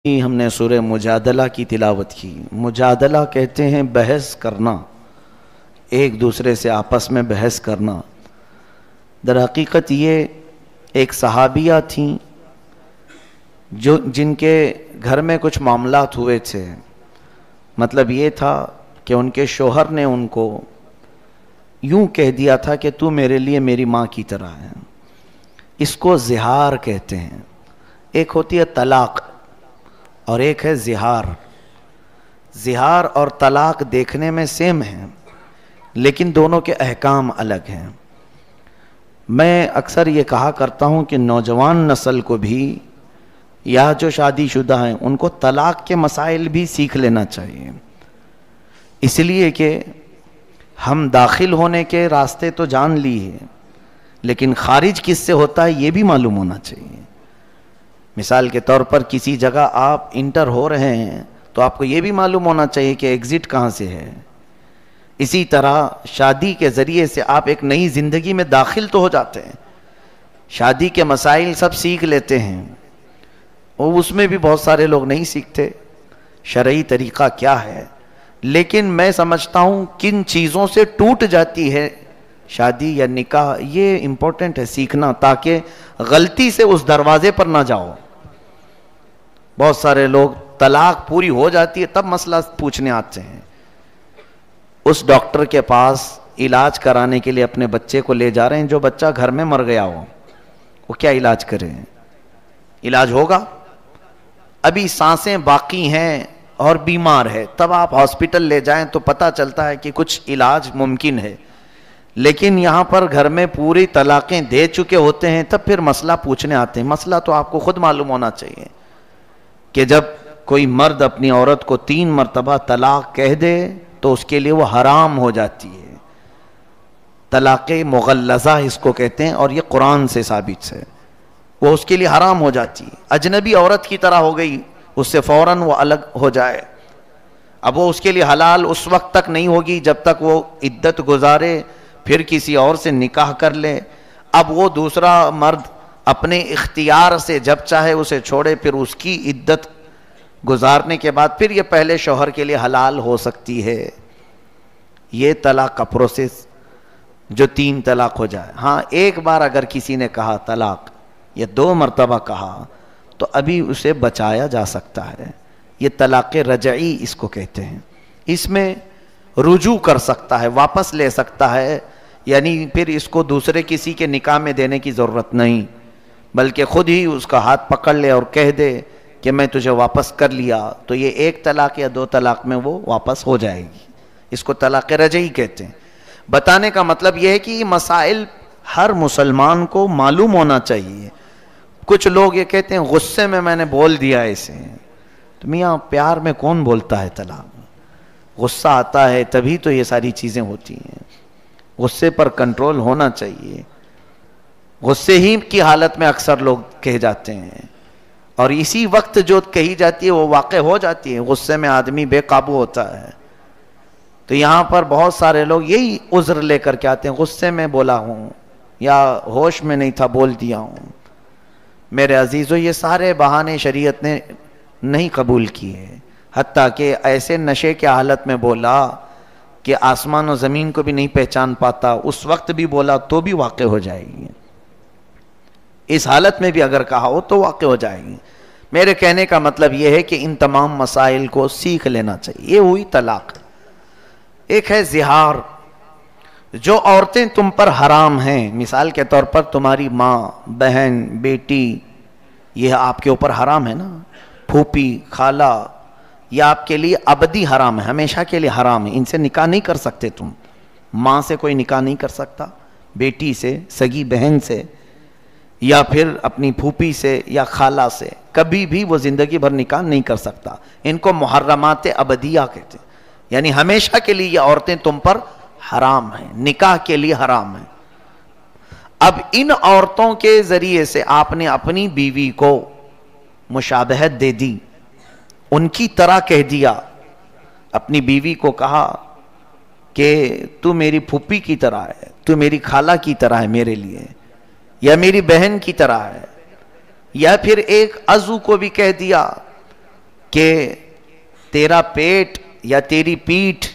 ہم نے سورہ مجادلہ کی تلاوت کی۔ مجادلہ کہتے ہیں بحث کرنا، ایک دوسرے سے آپس میں بحث کرنا۔ در حقیقت یہ ایک صحابیہ تھیں جن کے گھر میں کچھ معاملات ہوئے تھے۔ مطلب یہ تھا کہ ان کے شوہر نے ان کو یوں کہہ دیا تھا کہ تو میرے لیے میری ماں کی طرح ہے۔ اس کو زہار کہتے ہیں۔ ایک ہوتی ہے طلاق اور ایک ہے زہار۔ زہار اور طلاق دیکھنے میں سیم ہیں لیکن دونوں کے احکام الگ ہیں۔ میں اکثر یہ کہا کرتا ہوں کہ نوجوان نسل کو بھی یا جو شادی شدہ ہیں ان کو طلاق کے مسائل بھی سیکھ لینا چاہیے، اس لیے کہ ہم داخل ہونے کے راستے تو جان لی ہے لیکن خارج کس سے ہوتا ہے یہ بھی معلوم ہونا چاہیے۔ مثال کے طور پر کسی جگہ آپ انٹر ہو رہے ہیں تو آپ کو یہ بھی معلوم ہونا چاہیے کہ ایگزٹ کہاں سے ہے۔ اسی طرح شادی کے ذریعے سے آپ ایک نئی زندگی میں داخل تو ہو جاتے ہیں، شادی کے مسائل سب سیکھ لیتے ہیں، اور اس میں بھی بہت سارے لوگ نہیں سیکھتے شرعی طریقہ کیا ہے۔ لیکن میں سمجھتا ہوں کن چیزوں سے ٹوٹ جاتی ہے شادی یا نکاح، یہ امپورٹنٹ ہے سیکھنا، تاکہ غلطی سے اس دروازے پر نہ جاؤ۔ بہت سارے لوگ طلاق پوری ہو جاتی ہے تب مسئلہ پوچھنے آتے ہیں۔ اس ڈاکٹر کے پاس علاج کرانے کے لیے اپنے بچے کو لے جا رہے ہیں جو بچہ گھر میں مر گیا ہو، وہ کیا علاج کریں؟ علاج ہوگا؟ ابھی سانسیں باقی ہیں اور بیمار ہے، تب آپ ہاسپٹل لے جائیں تو پتہ چلتا ہے کہ کچھ علاج ممکن ہے۔ لیکن یہاں پر گھر میں پوری طلاقیں دے چکے ہوتے ہیں تب پھر مسئلہ پوچھنے آتے ہیں۔ مسئلہ تو آپ کو خود معلوم ہونا چاہیے کہ جب کوئی مرد اپنی عورت کو 3 مرتبہ طلاق کہہ دے تو اس کے لیے وہ حرام ہو جاتی ہے۔ طلاق مغلظہ اس کو کہتے ہیں اور یہ قرآن سے ثابت ہے، وہ اس کے لیے حرام ہو جاتی ہے۔ اجنبی عورت کی طرح ہو گئی، اس سے فوراً وہ الگ ہو جائے، اب وہ اس کے لیے حلال اس وقت تک نہیں ہوگی جب تک وہ عدت گزارے، پھر کسی اور سے نکاح کر لے۔ اب وہ دوسرا مرد اپنے اختیار سے جب چاہے اسے چھوڑے، پھر اس کی عدت گزارنے کے بعد پھر یہ پہلے شوہر کے لیے حلال ہو سکتی ہے۔ یہ طلاق کا پروسیس جو 3 طلاق ہو جائے۔ ہاں ایک بار اگر کسی نے کہا طلاق یا 2 مرتبہ کہا تو ابھی اسے بچایا جا سکتا ہے، یہ طلاق رجعی اس کو کہتے ہیں۔ اس میں رجوع کر سکتا ہے، واپس لے سکتا ہے، یعنی پھر اس کو دوسرے کسی کے نکاح میں دینے کی ضرورت نہیں، بلکہ خود ہی اس کا ہاتھ پکڑ لے اور کہہ دے کہ میں تجھے واپس کر لیا، تو یہ 1 طلاق یا 2 طلاق میں وہ واپس ہو جائے گی۔ اس کو طلاق رجعی کہتے ہیں۔ بتانے کا مطلب یہ ہے کہ یہ مسائل ہر مسلمان کو معلوم ہونا چاہیے۔ کچھ لوگ یہ کہتے ہیں غصے میں نے بول دیا اسے، تو میاں پیار میں کون بولتا ہے طلاق؟ غصہ آتا ہے تبھی تو یہ ساری چیزیں ہوتی ہیں، غصے پر کنٹرول ہونا چاہیے۔ غصے ہی کی حالت میں اکثر لوگ کہہ جاتے ہیں اور اسی وقت جو کہی جاتی ہے وہ واقع ہو جاتی ہے۔ غصے میں آدمی بے قابو ہوتا ہے، تو یہاں پر بہت سارے لوگ یہی عذر لے کر کے آتے ہیں، غصے میں بولا ہوں یا ہوش میں نہیں تھا بول دیا ہوں۔ میرے عزیزو، یہ سارے بہانے شریعت نے نہیں قبول کیے، حتیٰ کہ ایسے نشے کے حالت میں بولا کہ آسمان و زمین کو بھی نہیں پہچان پاتا، اس وقت بھی بولا تو بھی واقع ہو جائے گی۔ اس حالت میں بھی اگر کہا ہو تو واقع ہو جائے گی۔ میرے کہنے کا مطلب یہ ہے کہ ان تمام مسائل کو سیکھ لینا چاہیے۔ یہ ہوئی طلاق۔ ایک ہے زہار، جو عورتیں تم پر حرام ہیں، مثال کے طور پر تمہاری ماں، بہن، بیٹی، یہ آپ کے اوپر حرام ہے نا، پھوپھی، خالہ، یہ آپ کے لیے ابدی حرام ہے، ہمیشہ کے لیے حرام ہے، ان سے نکاح نہیں کر سکتے تم۔ ماں سے کوئی نکاح نہیں کر سکتا، بیٹی سے، سگی بہن سے، یا پھر اپنی پھوپھی سے یا خالہ سے، کبھی بھی وہ زندگی بھر نکاح نہیں کر سکتا۔ ان کو محرمات ابدیہ کہتے ہیں، یعنی ہمیشہ کے لیے یہ عورتیں تم پر حرام ہیں، نکاح کے لیے حرام ہیں۔ اب ان عورتوں کے ذریعے سے آپ نے اپنی بیوی کو مشابہت دے دی، ان کی طرح کہہ دیا، اپنی بیوی کو کہا کہ تو میری پھوپھی کی طرح ہے، تو میری خالہ کی طرح ہے میرے لیے، یا میری بہن کی طرح ہے، یا پھر ایک عضو کو بھی کہہ دیا کہ تیرا پیٹ یا تیری پیٹھ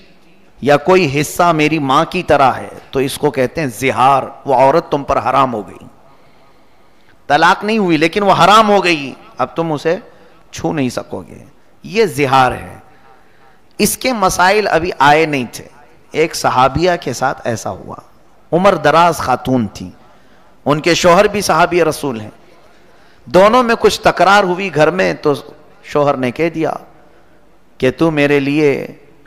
یا کوئی حصہ میری ماں کی طرح ہے تو اس کو کہتے ہیں زہار. وہ عورت تم پر حرام ہو گئی, طلاق نہیں ہوئی لیکن وہ حرام ہو گئی, اب تم اسے چھو نہیں سکو گے. یہ زہار ہے. اس کے مسائل ابھی آئے نہیں تھے. ایک صحابیہ کے ساتھ ایسا ہوا, عمر دراز خاتون تھی, ان کے شوہر بھی صحابی رسول ہیں, دونوں میں کچھ تکرار ہوئی گھر میں, تو شوہر نے کہہ دیا کہ تو میرے لیے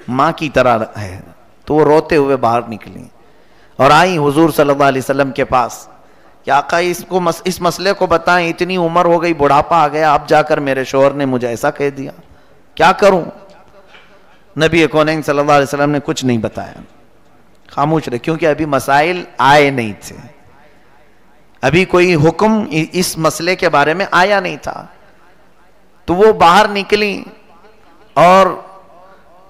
ماں کی طرح ہے. تو وہ روتے ہوئے باہر نکلی اور آئی حضور صلی اللہ علیہ وسلم کے پاس کہ آقا اس مسئلے کو بتائیں, اتنی عمر ہو گئی, بڑھاپا آ گیا, اب جا کر میرے شوہر نے مجھے ایسا کہہ دیا, کیا کروں؟ نبی کونین صلی اللہ علیہ وسلم نے کچھ نہیں بتایا, خاموش رہے, کیونکہ ابھی مسائل آئے نہیں تھے, ابھی کوئی حکم اس مسئلے کے بارے میں آیا نہیں تھا. تو وہ باہر نکلی اور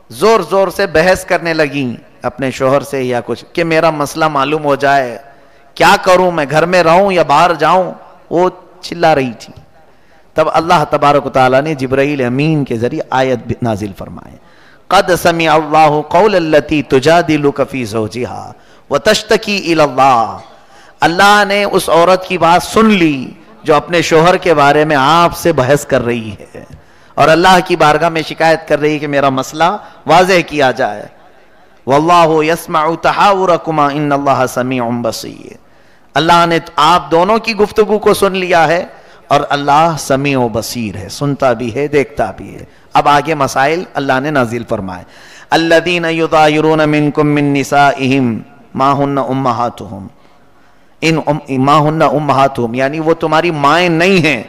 زور زور سے بحث کرنے لگیں اپنے شوہر سے یا کچھ, کہ میرا مسئلہ معلوم ہو جائے, کیا کروں, میں گھر میں رہوں یا باہر جاؤں. وہ چلا رہی تھی. تب اللہ تبارک و تعالیٰ نے جبرائیل امین کے ذریعے آیت نازل فرمائے, قد سمع اللہ قول التی تجادلک فی زوجہا وتشتکی الی اللہ. اللہ نے اس عورت کی بات سن لی جو اپنے شوہر کے بارے میں آپ سے بحث کر رہی ہے اور اللہ کی بارگاہ میں شکایت کر رہی ہے کہ میرا مسئلہ واضح کیا جائے. واللہ یسمع تحاورکما ان اللہ سمیع بصیر. اللہ نے آپ دونوں کی گفتگو کو سن لیا ہے اور اللہ سمیع و بصیر ہے, سنتا بھی ہے, دیکھتا بھی ہے. اب آگے مسائل اللہ نے نازل فرمائے. الذین یظاہرون منکم من نسائہم ما ہن امہاتہم, ما ہن امہاتہم یعنی وہ تمہاری مائیں نہیں ہیں,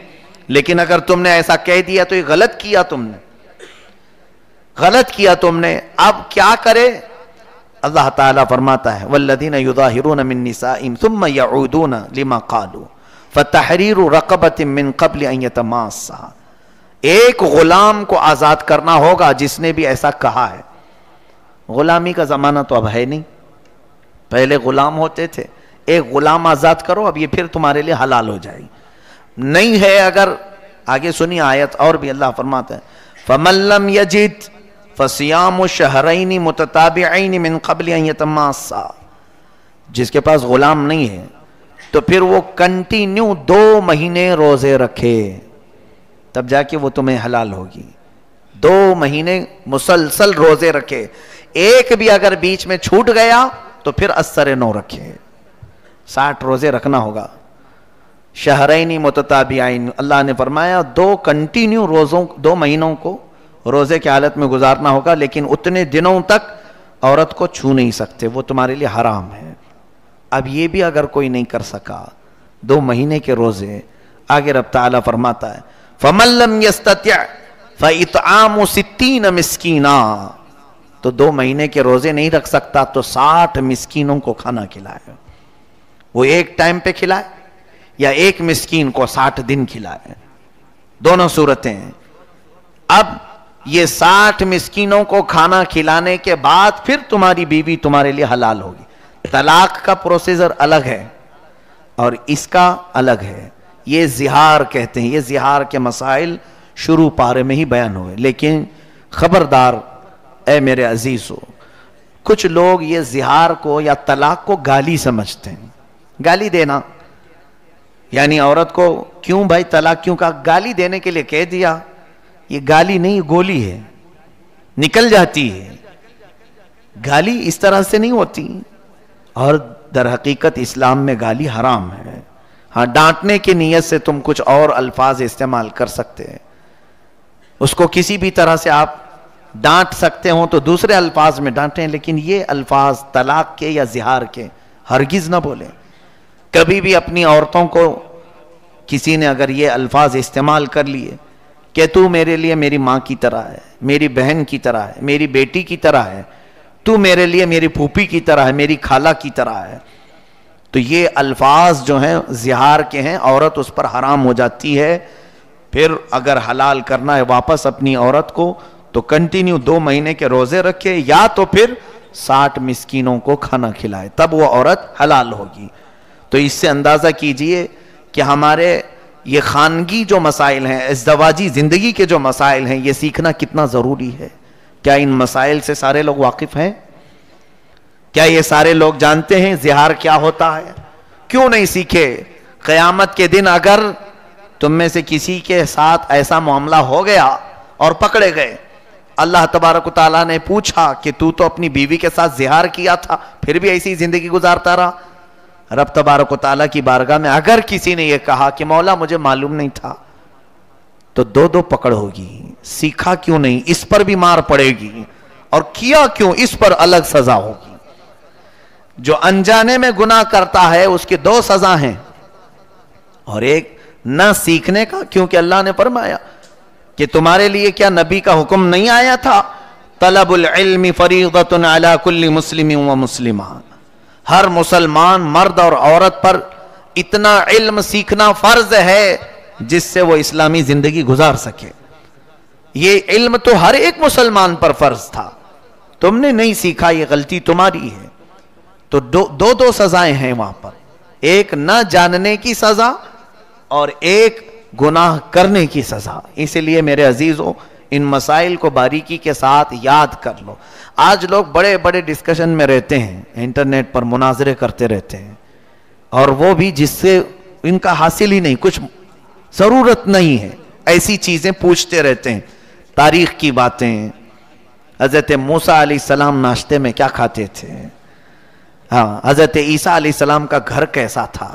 لیکن اگر تم نے ایسا کہہ دیا تو یہ غلط کیا تم نے, غلط کیا تم نے. اب کیا کرے؟ اللہ تعالیٰ فرماتا ہے والذین یظاہرون من نسائہم ثم یعودون لما قالوا فتحریر رقبۃ من قبل ان یتماسا. ایک غلام کو آزاد کرنا ہوگا جس نے بھی ایسا کہا ہے. غلامی کا زمانہ تو اب ہے نہیں, پہلے غلام ہوتے تھے, ایک غلام آزاد کرو, اب یہ پھر تمہارے لیے حلال ہو جائے گی. نہیں ہے اگر, آگے سنی آیت اور بھی اللہ فرماتا ہے فَمَن لَّمْ يَجِدْ فَصِيَامُ شَهْرَيْنِ مُتَتَابِعَيْنِ مِن قَبْلِ أَن يَتَمَاسَّا. جس کے پاس غلام نہیں ہے تو پھر وہ کنٹینیو 2 مہینے روزے رکھے, تب جا کے وہ تمہیں حلال ہوگی. 2 مہینے مسلسل روزے رکھے, ایک بھی اگر بیچ میں چھوٹ گیا تو پھر اثر 9 رکھے. 60 روزے رکھنا ہوگا. شہرین متتابعین, اللہ نے فرمایا 2 کنٹینیو روزوں, 2 مہینوں کو روزے کی حالت میں گزارنا ہوگا, لیکن اتنے دنوں تک عورت کو چھو نہیں سکتے, وہ تمہارے لیے حرام ہے. اب یہ بھی اگر کوئی نہیں کر سکا 2 مہینے کے روزے, آگے رب تعالیٰ فرماتا ہے فَمَن لَّمْ يَسْتَطِعْ فَإِطْعَامُ 60 مِسْكِينًا. تو 2 مہینے کے روزے نہیں رکھ سکتا تو 60 مسکینوں کو کھانا کھلائے. وہ ایک ٹائم پہ کھلائے یا ایک مسکین کو 60 دن کھلائے, دونوں صورتیں ہیں. اب یہ 60 مسکینوں کو کھانا کھلانے کے بعد پھر تمہاری بیوی تمہارے لیے حلال ہوگی. طلاق کا پروسیجر الگ ہے اور اس کا الگ ہے. یہ زہار کہتے ہیں. یہ زہار کے مسائل شروع پارے میں ہی بیان ہوئے, لیکن خبردار اے میرے عزیزو, کچھ لوگ یہ زہار کو یا طلاق کو گالی سمجھتے ہیں. گالی دینا یعنی عورت کو کیوں بھائی طلاق کیوں کہا, گالی دینے کے لیے کہہ دیا. یہ گالی نہیں, گولی ہے, نکل جاتی ہے. گالی اس طرح سے نہیں ہوتی, اور در حقیقت اسلام میں گالی حرام ہے. ہاں, ڈانٹنے کی نیت سے تم کچھ اور الفاظ استعمال کر سکتے ہیں, اس کو کسی بھی طرح سے آپ ڈانٹ سکتے ہوں تو دوسرے الفاظ میں ڈانٹیں, لیکن یہ الفاظ طلاق کے یا زہار کے ہرگز نہ بولیں. کبھی بھی اپنی عورتوں کو کسی نے اگر یہ الفاظ استعمال کر لیے کہ تو میرے لیے میری ماں کی طرح ہے, میری بہن کی طرح ہے, میری بیٹی کی طرح ہے, تو میرے لیے میری پھوپھی کی طرح ہے, میری خالہ کی طرح ہے, تو یہ الفاظ جو ہیں زہار کے ہیں, عورت اس پر حرام ہو جاتی ہے. پھر اگر حلال کرنا ہے واپس اپنی عورت کو تو کنٹینیو 2 مہینے کے روزے رکھے, یا تو پھر 60 مسکینوں کو کھانا کھلائے, تب وہ عورت حلال ہوگی. تو اس سے اندازہ کیجئے کہ ہمارے یہ خانگی جو مسائل ہیں، ازدواجی زندگی کے جو مسائل ہیں، یہ سیکھنا کتنا ضروری ہے. کیا ان مسائل سے سارے لوگ واقف ہیں؟ کیا یہ سارے لوگ جانتے ہیں زہار کیا ہوتا ہے؟ کیوں نہیں سیکھے؟ قیامت کے دن اگر تم میں سے کسی کے ساتھ ایسا معاملہ ہو گیا اور پکڑے گئے، اللہ تبارک و تعالیٰ نے پوچھا کہ تو اپنی بیوی کے ساتھ زہار کیا تھا پھر بھی ایسی زندگی گزارتا رہا، رب تبارک و تعالیٰ کی بارگاہ میں اگر کسی نے یہ کہا کہ مولا مجھے معلوم نہیں تھا، تو دو پکڑ ہوگی. سیکھا کیوں نہیں، اس پر بھی مار پڑے گی، اور کیا کیوں، اس پر الگ سزا ہوگی. جو انجانے میں گناہ کرتا ہے اس کی 2 سزا ہیں، اور ایک نہ سیکھنے کا، کیونکہ اللہ نے فرمایا کہ تمہارے لیے کیا نبی کا حکم نہیں آیا تھا، طلب العلم فریضۃ علی کل مسلم و مسلمہ، ہر مسلمان مرد اور عورت پر اتنا علم سیکھنا فرض ہے جس سے وہ اسلامی زندگی گزار سکے. یہ علم تو ہر ایک مسلمان پر فرض تھا، تم نے نہیں سیکھا، یہ غلطی تمہاری ہے. تو دو سزائیں ہیں وہاں پر، ایک نہ جاننے کی سزا اور ایک گناہ کرنے کی سزا. اسی لیے میرے عزیزوں ان مسائل کو باریکی کے ساتھ یاد کر لو. آج لوگ بڑے بڑے ڈسکشن میں رہتے ہیں، انٹرنیٹ پر مناظرے کرتے رہتے ہیں، اور وہ بھی جس سے ان کا حاصل ہی نہیں، کچھ ضرورت نہیں ہے، ایسی چیزیں پوچھتے رہتے ہیں. تاریخ کی باتیں، حضرت موسیٰ علیہ السلام ناشتے میں کیا کھاتے تھے، ہاں حضرت عیسیٰ علیہ السلام کا گھر کیسا تھا،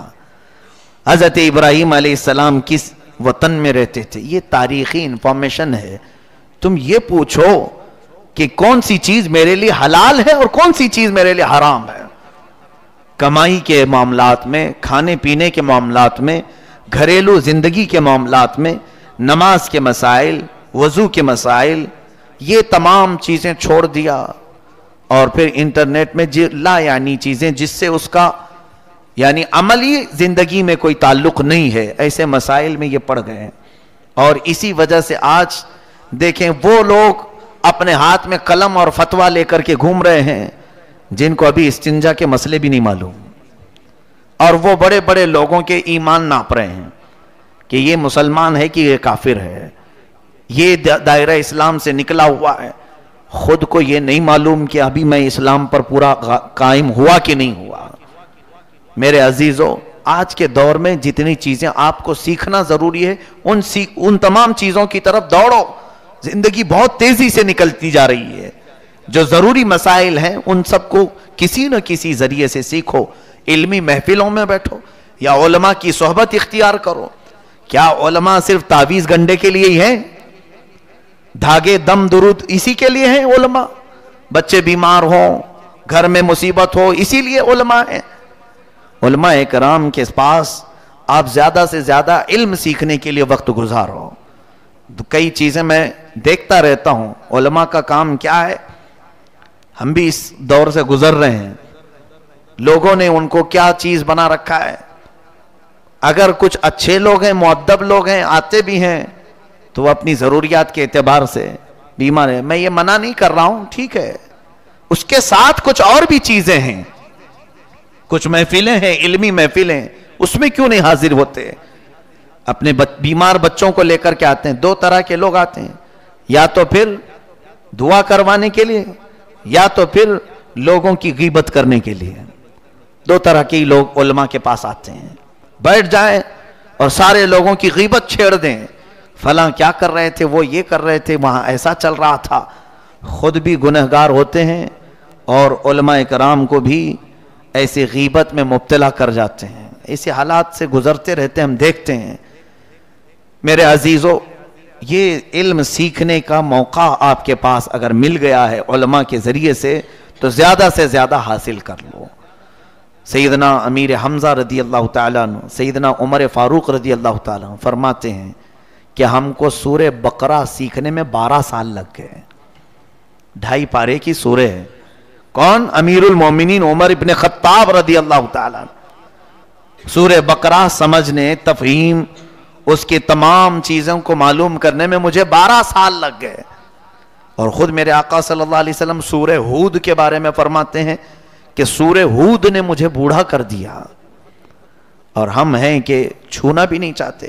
حضرت ابراہیم علیہ السلام کس وطن میں رہتے تھے، یہ تاریخی انفارمیشن ہے. تم یہ پوچھو کہ کون سی چیز میرے لیے حلال ہے اور کون سی چیز میرے لیے حرام ہے. کمائی کے معاملات میں، کھانے پینے کے معاملات میں، گھریلو زندگی کے معاملات میں، نماز کے مسائل، وضو کے مسائل، یہ تمام چیزیں چھوڑ دیا، اور پھر انٹرنیٹ میں لا یعنی چیزیں جس سے اس کا یعنی عملی زندگی میں کوئی تعلق نہیں ہے، ایسے مسائل میں یہ پڑ گئے ہیں. اور اسی وجہ سے آج دیکھیں وہ لوگ اپنے ہاتھ میں قلم اور فتویٰ لے کر کے گھوم رہے ہیں جن کو ابھی استنجا کے مسئلے بھی نہیں معلوم، اور وہ بڑے بڑے لوگوں کے ایمان ناپ رہے ہیں کہ یہ مسلمان ہے کہ یہ کافر ہے، یہ دائرہ اسلام سے نکلا ہوا ہے. خود کو یہ نہیں معلوم کہ ابھی میں اسلام پر پورا قائم ہوا کہ نہیں ہوا. میرے عزیزوں آج کے دور میں جتنی چیزیں آپ کو سیکھنا ضروری ہے ان تمام چیزوں کی طرف دوڑو. زندگی بہت تیزی سے نکلتی جا رہی ہے. جو ضروری مسائل ہیں ان سب کو کسی نہ کسی ذریعے سے سیکھو. علمی محفلوں میں بیٹھو یا علماء کی صحبت اختیار کرو. کیا علماء صرف تعویذ گنڈے کے لیے ہی ہیں؟ دھاگے دم درود اسی کے لیے ہیں علماء؟ بچے بیمار ہوں، گھر میں مصیبت ہو، اسی لیے علماء ہیں؟ علماء کرام کے پاس آپ زیادہ سے زیادہ علم سیکھنے کے لیے وقت گزارو. کئی چیزیں میں دیکھتا رہتا ہوں، علماء کا کام کیا ہے. ہم بھی اس دور سے گزر رہے ہیں، لوگوں نے ان کو کیا چیز بنا رکھا ہے. اگر کچھ اچھے لوگ ہیں، مؤدب لوگ ہیں، آتے بھی ہیں، تو وہ اپنی ضروریات کے اعتبار سے بیمار ہے. میں یہ منع نہیں کر رہا ہوں، ٹھیک ہے، اس کے ساتھ کچھ اور بھی چیزیں ہیں، کچھ محفلیں ہیں، علمی محفلیں، اس میں کیوں نہیں حاضر ہوتے؟ اپنے بیمار بچوں کو لے کر کے آتے ہیں. 2 طرح کے لوگ آتے ہیں، یا تو پھر دعا کروانے کے لیے، یا تو پھر لوگوں کی غیبت کرنے کے لیے. 2 طرح کے لوگ علماء کے پاس آتے ہیں. بیٹھ جائیں اور سارے لوگوں کی غیبت چھیڑ دیں، فلاں کیا کر رہے تھے، وہ یہ کر رہے تھے، وہاں ایسا چل رہا تھا. خود بھی گنہگار ہوتے ہیں اور علماء کرام کو بھی ایسے غیبت میں مبتلا کر جاتے ہیں. ایسے حالات سے گزرتے رہتے ہیں، ہم دیکھتے ہیں. میرے عزیزو، یہ علم سیکھنے کا موقع آپ کے پاس اگر مل گیا ہے علماء کے ذریعے سے تو زیادہ سے زیادہ حاصل کر لو. سیدنا امیر حمزہ رضی اللہ تعالیٰ عنہ، سیدنا عمر فاروق رضی اللہ تعالیٰ عنہ فرماتے ہیں کہ ہم کو سورہ بقرہ سیکھنے میں 12 سال لگ گئے. 2.5 پارے کی سورہ ہے. کون؟ امیر المومنین عمر ابن خطاب رضی اللہ تعالیٰ عنہ. سورہ بقرہ سمجھنے، تفہیم، اس کی تمام چیزوں کو معلوم کرنے میں مجھے 12 سال لگ گئے. اور خود میرے آقا صلی اللہ علیہ وسلم سورہ ہود کے بارے میں فرماتے ہیں کہ سورہ ہود نے مجھے بوڑھا کر دیا، اور ہم ہیں کہ چھونا بھی نہیں چاہتے.